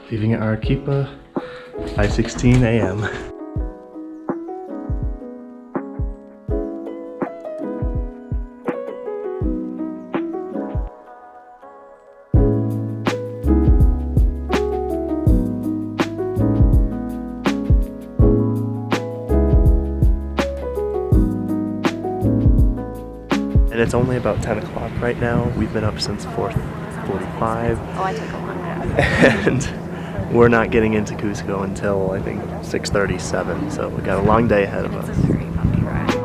Leaving Arequipa, 5:16 a.m. And it's only about 10 o'clock right now. We've been up since 4:45. Oh, I took a long nap. And we're not getting into Cusco until I think 6:37, so we got a long day ahead of us. It's a very bumpy ride.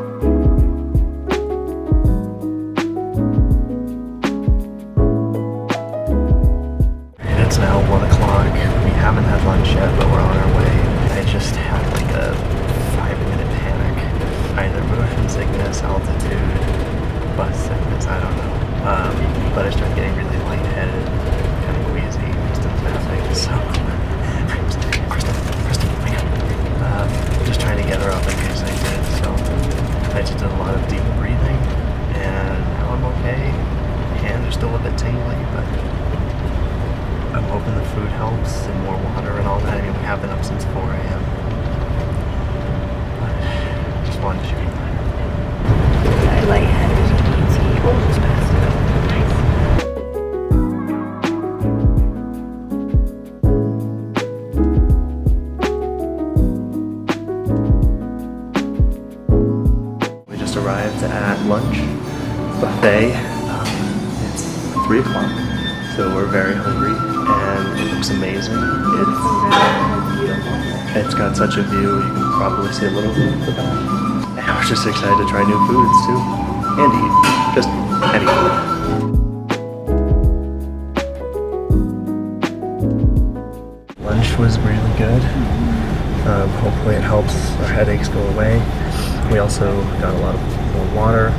And it's now 1 o'clock. We haven't had lunch yet, but we're on our way. I just had like a 5-minute panic. Either motion sickness, altitude, bus sickness, I don't know. But I started getting really lightheaded, kind of queasy, just napping, so Kristen, wake up. Just trying to get her up in case I did, so I just did a lot of deep breathing, and now I'm okay. Hands are still a bit tingly, but I'm hoping the food helps and more water and all that. I mean, we have been up since 4 a.m. But just wanted to show you that. I lightheaded as you can see, almost passed it out. We just arrived at lunch buffet. It's 3 o'clock, so we're very hungry, and it looks amazing. It's got such a view, you can probably see a little bit of the back. And we're just excited to try new foods too, and eat, just any food. Lunch was really good. Hopefully it helps our headaches go away. We also got a lot of more water.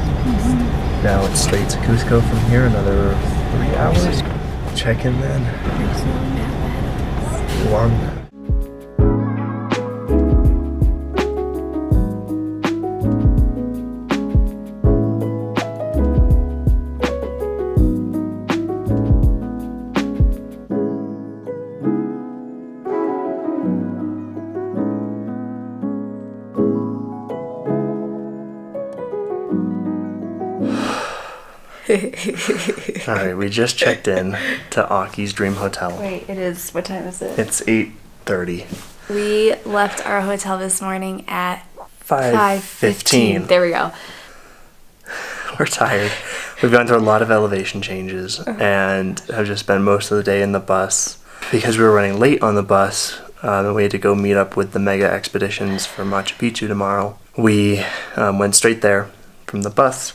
Now it's straight to Cusco from here, another 3 hours. Check in then. Long nap. Alright, we just checked in to Aki's Dream Hotel. Wait, it is, what time is it? It's 8:30. We left our hotel this morning at 5:15. There we go. We're tired. We've gone through a lot of elevation changes and have just spent most of the day in the bus. Because we were running late on the bus, and we had to go meet up with the mega expeditions for Macchu Picchu tomorrow. We went straight there from the bus.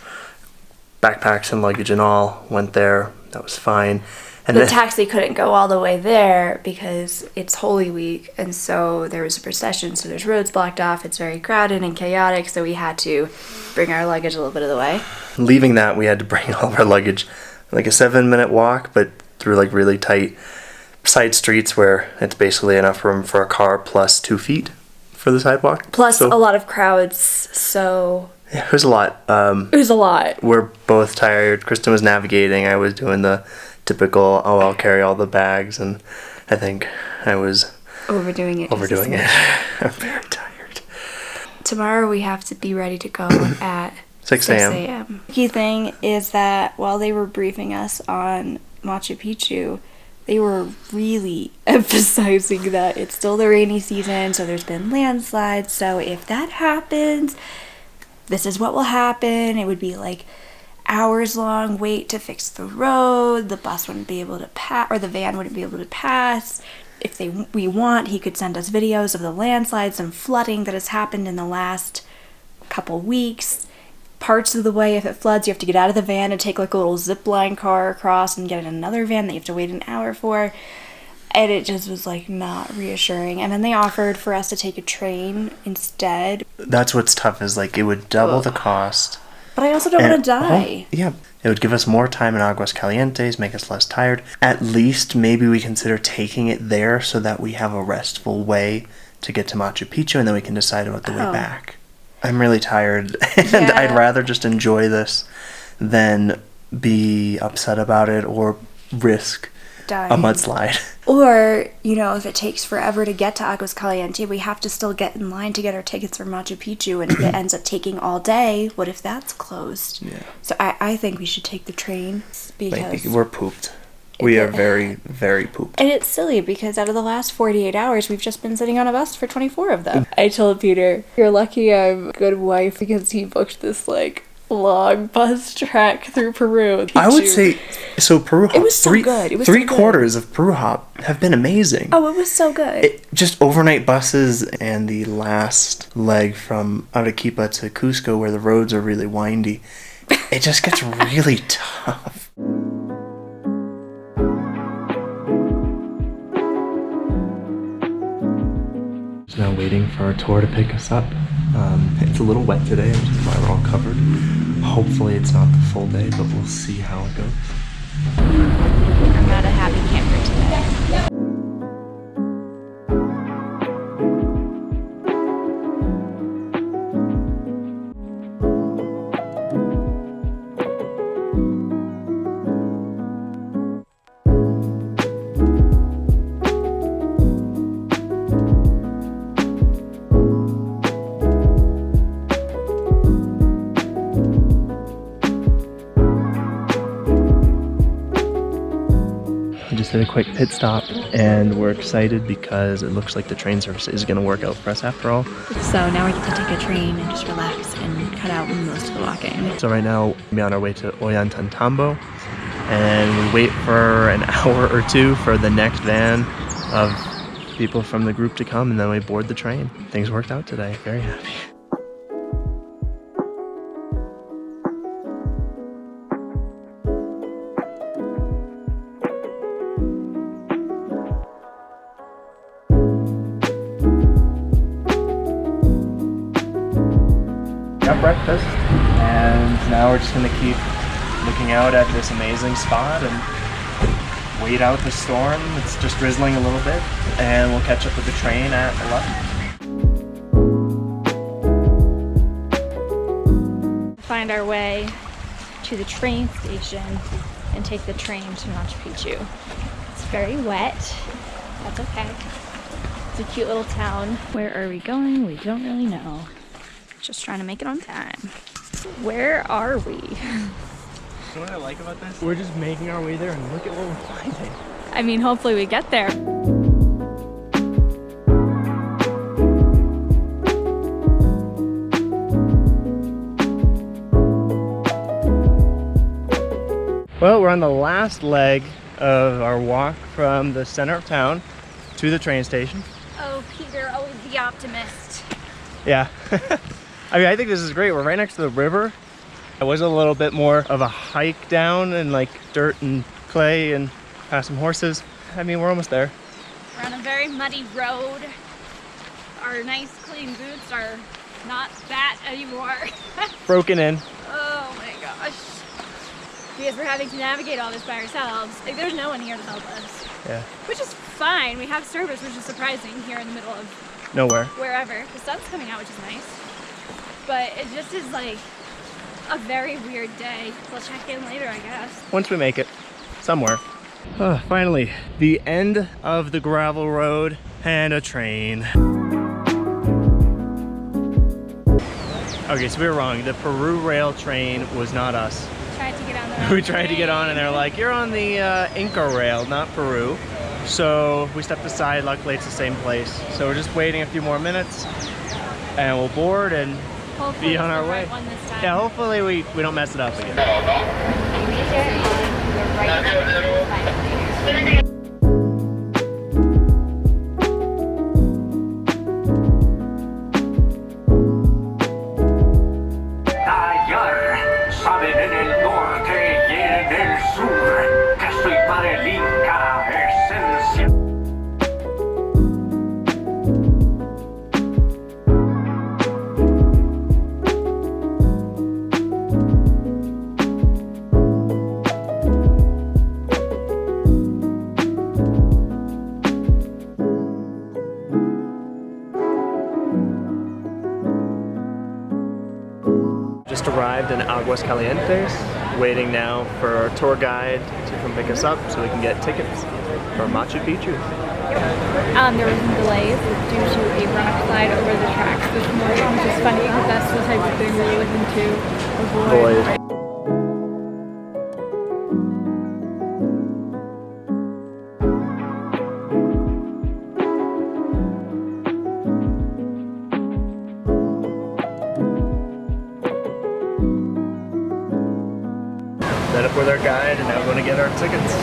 Backpacks and luggage and all, went there. That was fine. And The then, taxi couldn't go all the way there because it's Holy Week, and so there was a procession, so there's roads blocked off. It's very crowded and chaotic, so we had to bring our luggage a little bit of the way. leaving that, we had to bring all of our luggage, like a 7-minute walk, but through like really tight side streets where it's basically enough room for a car plus 2 feet for the sidewalk. Plus So, a lot of crowds, so yeah, it was a lot. it was a lot. We're both tired. Kristen was navigating. I was doing the typical, oh, I'll carry all the bags, and I think I was Overdoing it. overdoing it. I'm very tired. Tomorrow we have to be ready to go at 6 a.m. The key thing is that while they were briefing us on Macchu Picchu, they were really emphasizing that it's still the rainy season, so there's been landslides, so if that happens, this is what will happen. It would be like hours long wait to fix the road. The bus wouldn't be able to pass, or the van wouldn't be able to pass. If we want, he could send us videos of the landslides and flooding that has happened in the last couple weeks. Parts of the way, if it floods, you have to get out of the van and take like a little zip line car across and get in another van that you have to wait an hour for. And it just was like not reassuring. And then they offered for us to take a train instead. That's what's tough, is like it would double the cost. But I also don't want to die. Yeah. It would give us more time in Aguas Calientes, make us less tired. At least maybe we consider taking it there so that we have a restful way to get to Macchu Picchu, and then we can decide about the way back. I'm really tired, and Yeah. I'd rather just enjoy this than be upset about it or risk done. a mudslide. Or, you know, if it takes forever to get to Aguas Calientes, we have to still get in line to get our tickets for Machu Picchu. And if it ends up taking all day, what if that's closed? Yeah. So I think we should take the train because... We're pooped. We are very, very pooped. And it's silly because out of the last 48 hours, we've just been sitting on a bus for 24 of them. I told Peter, you're lucky I'm a good wife because he booked this, like, long bus trek through Peru. I would say, so Peru Hop, It was so good. It was three so good. quarters of Peru Hop have been amazing. Oh, it was so good. Just overnight buses and the last leg from Arequipa to Cusco where the roads are really windy. It just gets really tough. Now waiting for our tour to pick us up. It's a little wet today, which is why we're all covered. Hopefully it's not the full day, but we'll see how it goes. I'm not a happy camper today. Just did a quick pit stop and we're excited because it looks like the train service is going to work out for us after all. So now we get to take a train and just relax and cut out most of the walking. So right now we're on our way to Ollantaytambo and we wait for an hour or two for the next van of people from the group to come and then we board the train. Things worked out today. Very happy. Got breakfast and now we're just gonna keep looking out at this amazing spot and wait out the storm. It's just drizzling a little bit and we'll catch up with the train at 11. Find our way to the train station and take the train to Machu Picchu. It's very wet. That's okay. It's a cute little town. Where are we going? We don't really know. Just trying to make it on time. Where are we? You know what I like about this? We're just making our way there and look at what we're finding. I mean, hopefully we get there. Well, we're on the last leg of our walk from the center of town to the train station. Oh, Peter, always the optimist. Yeah. I mean, I think this is great. We're right next to the river. It was a little bit more of a hike down and like dirt and clay and past some horses. I mean, we're almost there. We're on a very muddy road. Our nice clean boots are not that anymore. Broken in. Oh my gosh. Because we're having to navigate all this by ourselves. Like, there's no one here to help us. Yeah. Which is fine. We have service, which is surprising here in the middle of Nowhere. wherever. The sun's coming out, which is nice. But it just is like a very weird day. We'll check in later, I guess. Once we make it somewhere. Oh, finally, the end of the gravel road and a train. Okay, so we were wrong. The Peru rail train was not us. Tried to get on the We tried to get on and they're like, you're on the Inca rail, not Peru. So we stepped aside, luckily it's the same place. So we're just waiting a few more minutes and we'll board and hopefully be on our the way. right one this time. Yeah, hopefully we don't mess it up again. Saben en el norte y en el sur que soy para el Inca esencia. just arrived in Aguas Calientes, waiting now for our tour guide to come pick us up so we can get tickets for Macchu Picchu. There were some delays due to a rock slide over the tracks this morning, which is funny because that's the type of thing we were looking to avoid. Met up with our guide and now going to get our tickets.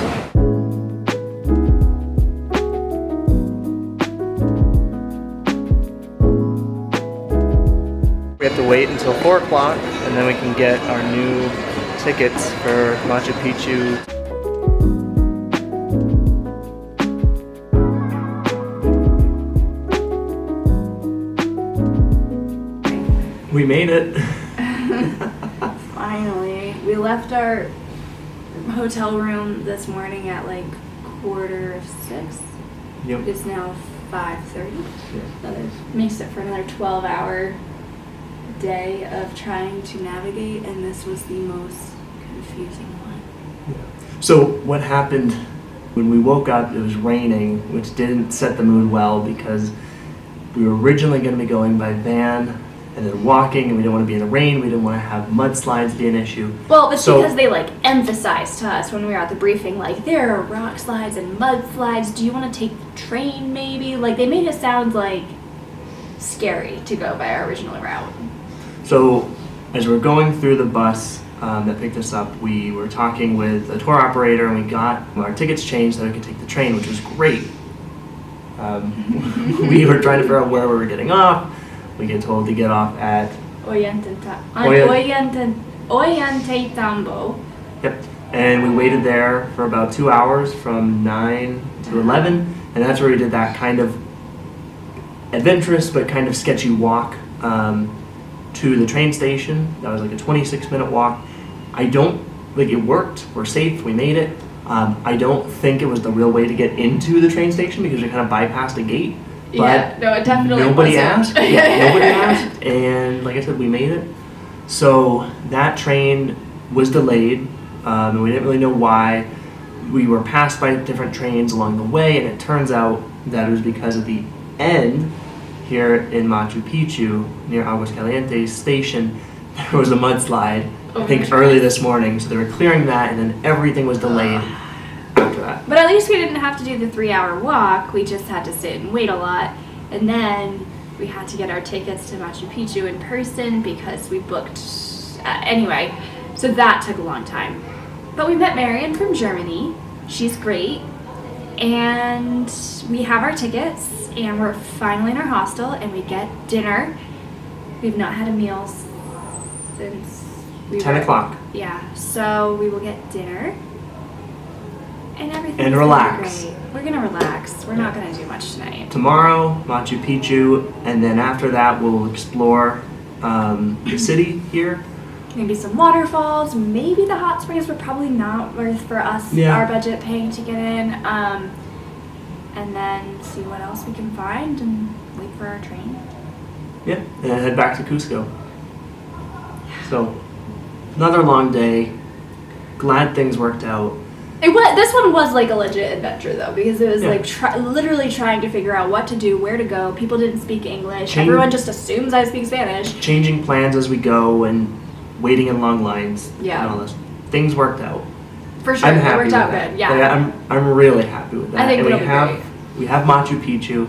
We have to wait until 4 o'clock and then we can get our new tickets for Macchu Picchu. We made it. Finally. We left our hotel room this morning at like 5:45. Yep. It's now 5:30. Yeah. So that makes it for another 12-hour day of trying to navigate, and this was the most confusing one. So what happened when we woke up, it was raining, which didn't set the mood well because we were originally going to be going by van and then walking, and we didn't want to be in the rain. We didn't want to have mudslides be an issue. Well, it's So- because they like emphasized to us when we were at the briefing, like, there are rock slides and mudslides. Do you want to take the train maybe? Like, they made it sound like scary to go by our original route. So as we were going through the bus that picked us up, we were talking with a tour operator, and we got our tickets changed so we could take the train, which was great. We were trying to figure out where we were getting off. We get told to get off at Oyente Tambo. Yep. And we waited there for about 2 hours from 9 to 11. And that's where we did that kind of adventurous but kind of sketchy walk to the train station. That was like a 26-minute walk. It worked. We're safe. We made it. I don't think it was the real way to get into the train station because we kind of bypassed a gate. But No, it definitely nobody wasn't. asked. Yeah, nobody asked. And like I said, we made it. So that train was delayed, and we didn't really know why. We were passed by different trains along the way, and it turns out that it was because at the end here in Macchu Picchu, near Aguas Calientes station, there was a mudslide, I think early this morning. So they were clearing that, and then everything was delayed after that. But at least we didn't have to do the 3-hour walk. We just had to sit and wait a lot. And then we had to get our tickets to Macchu Picchu in person because we booked... anyway, so that took a long time. But we met Marion from Germany. She's great. And we have our tickets, and we're finally in our hostel, and we get dinner. We've not had a meal since... 10 o'clock. Yeah, so we will get dinner. And everything. And relax. Great. We're gonna relax. We're not gonna do much tonight. Tomorrow, Macchu Picchu, and then after that we'll explore the city here. Maybe some waterfalls, maybe the hot springs were probably not worth for us, Yeah. our budget paying to get in. And then see what else we can find and wait for our train. Yeah, and then head back to Cusco. So, another long day. Glad things worked out. This one was like a legit adventure though, because it was Yeah. like literally trying to figure out what to do, where to go. People didn't speak English. Change- Everyone just assumes I speak Spanish. Changing plans as we go and waiting in long lines. Yeah. And all this. Things worked out. For sure, I'm it happy worked with out that. good. Yeah. I'm really happy with that. I think and it'll we be have great. we have Macchu Picchu.